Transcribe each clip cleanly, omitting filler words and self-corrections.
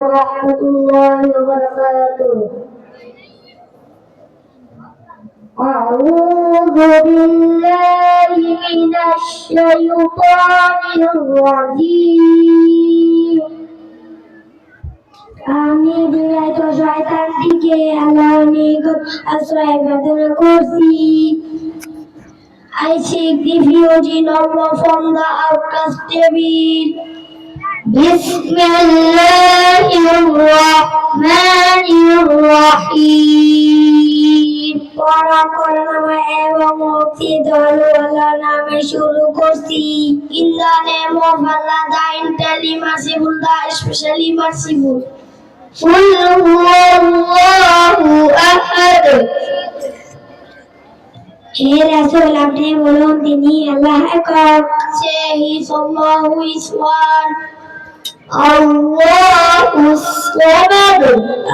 ورحمة الله وبركاته. أعوذ بالله من الشيطان الرجيم. আমি বিরাট শয়তান থেকে আল্লাহর নিকট আশ্রয় প্রার্থনা করছি. I seek refuge in Allah from the outcast devil. Bismillahirrahmanirrahim. পরম করুণাময় এবং মুক্তিধর আল্লাহর নামে শুরু করছি. In the name of Allah, the entirely merciful, the especially merciful. Qul huwallahu ahad. হে রাসূল, আপনি বলুন তিনি আল্লাহ একক. Say he is Allah who is one. Allahus samad.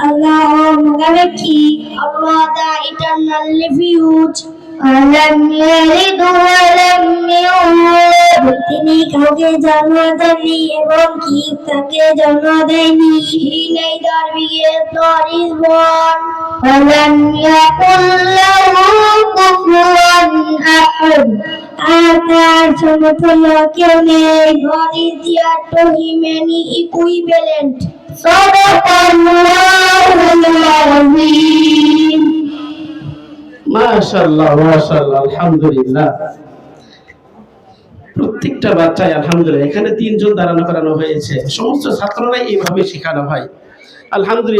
Allah Mugarakki. Allah the eternal refuge. Alam yalid wa lam yulad. তিনি কাউকে জন্ম দেননি এবং কি তাকে জন্ম দেয়নি. He neither begat nor is born. Alam yakul lahu kufuwan ahad. আর তার সমতুল্য কেউ নেই. God is there to him any equivalent. Sadaqallahul azim. মাশাআল্লাহ মাশাআল্লাহ, আলহামদুলিল্লাহ। প্রত্যেকটা বাচ্চাই আলহামদুলিল্লাহ। এখানে 3 জন দাঁড়ানো করানো হয়েছে, সমস্ত ছাত্ররাই এইভাবে শেখানো হয়। আলহামদুলিল্লাহ।